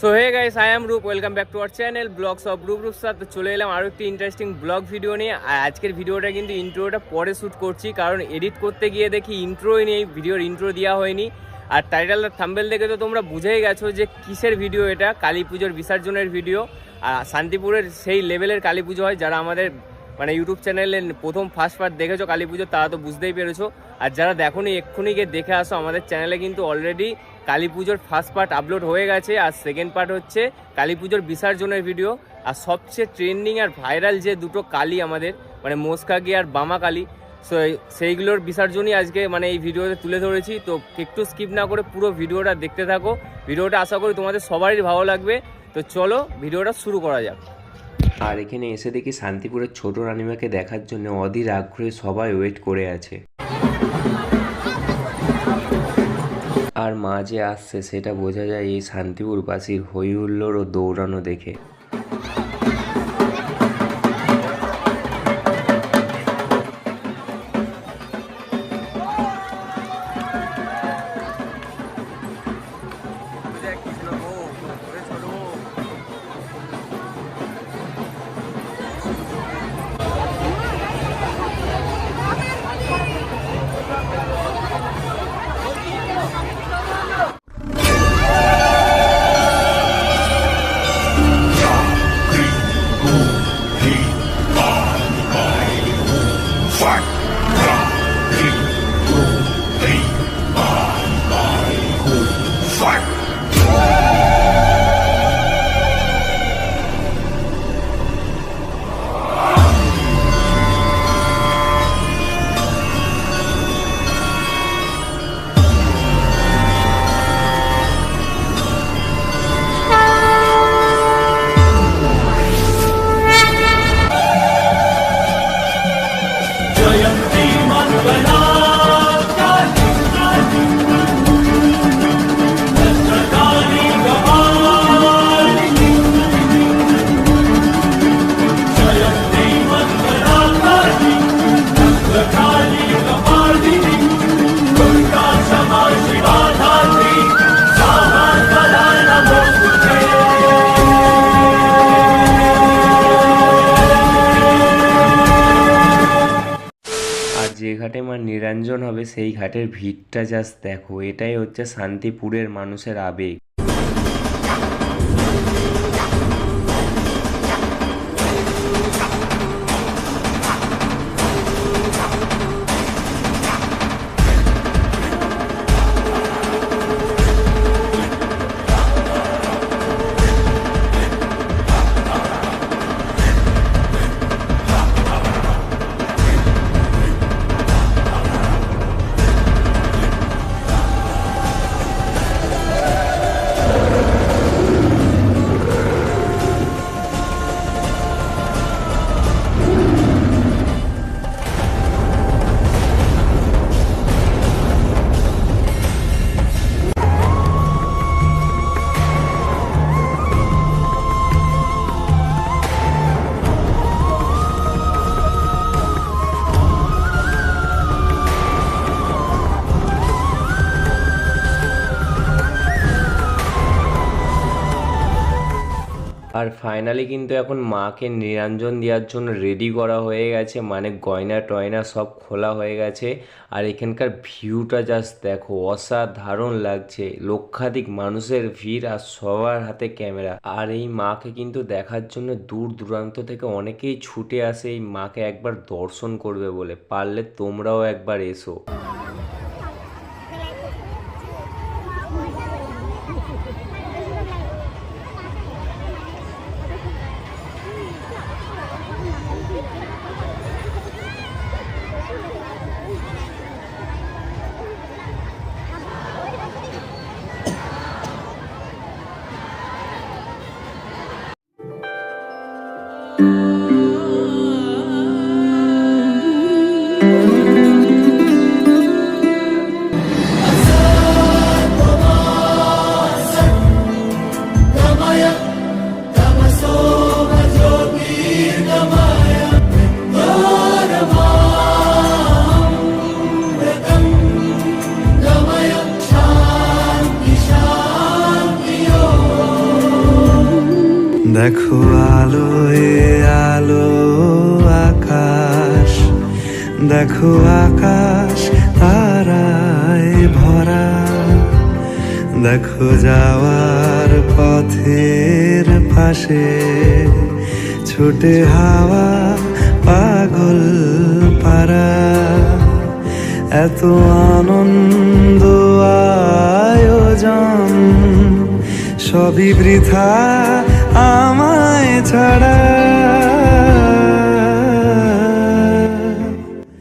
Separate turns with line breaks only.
So hey guys, I am Roop, welcome back to our channel blogs of Roop sir. তো চলে এলাম আরও একটি ইন্টারেস্টিং ব্লগ ভিডিও নিয়ে। আর আজকের ভিডিওটা কিন্তু ইন্ট্রোটা পরে শ্যুট করছি, কারণ এডিট করতে গিয়ে দেখি ইন্ট্রোই নেই, ভিডিওর ইন্ট্রো দেওয়া হয়নি। আর টাইটেল আর থাম্বনেল দেখে তো তোমরা বুঝেই গেছো যে কিসের ভিডিও এটা। কালী পুজোর বিসর্জনের ভিডিও। আর শান্তিপুরের সেই লেভেলের কালী পুজো হয়, যারা আমাদের ইউটিউব চ্যানেলে প্রথম ফার্স্ট পার্ট দেখেছো কালী পুজো, তারা তো বুঝতেই পেরেছো। আর যারা দেখোনি এক্ষুনি গিয়ে দেখে আসো, আমাদের চ্যানেলে কিন্তু অলরেডি কালী পুজোর ফার্স্ট পার্ট আপলোড হয়ে গেছে, আর সেকেন্ড পার্ট হচ্ছে কালী পুজোর বিসর্জনের ভিডিও। আর সবচেয়ে ট্রেন্ডিং আর ভাইরাল যে দুটো কালী আমাদের, মোসকাগি আর বামা কালী, সেইগুলোর বিসর্জনই আজকে এই ভিডিওতে তুলে ধরেছি। তো একটু স্কিপ না করে পুরো ভিডিওটা দেখতে থাকো। ভিডিওটা আশা করি তোমাদের সবারই ভালো লাগবে। তো চলো ভিডিওটা শুরু করা যাক।
আর এখানে এসে দেখি শান্তিপুরের ছোট রানিমাকে দেখার জন্য অধীর আগ্রহে সবাই ওয়েট করে আছে। আর মা যে আসছে সেটা বোঝা যায় এই শান্তিপুরবাসীর হই হুল্লোড় ও দৌড়ানো দেখে। যে ঘাটে মা নিরঞ্জন হবে সেই ঘাটের ভিড়টা জাস্ট দেখো, এটাই হচ্ছে শান্তিপুরের মানুষের আবেগ। আর ফাইনালি কিন্তু এখন মাকে নিরঞ্জন দেওয়ার জন্য রেডি করা হয়ে গেছে, গয়না টয়না সব খোলা হয়ে গেছে। আর এখানকার ভিউটা জাস্ট দেখো, অসাধারণ লাগছে। লক্ষাধিক মানুষের ভিড় আর সবার হাতে ক্যামেরা। আর এই মাকে কিন্তু দেখার জন্য দূর দূরান্ত থেকে অনেকেই ছুটে আসে এই মাকে একবার দর্শন করবে বলে। পারলে তোমরাও একবার এসো।
দেখো আলোয় আলো আকাশ, দেখো আকাশ তারায় ভরা, দেখো যাওয়ার পথের পাশে ছুটে হাওয়া পাগল পারা। এত আনন্দ আয়োজন সবই বৃথা আমায় ছাড়া।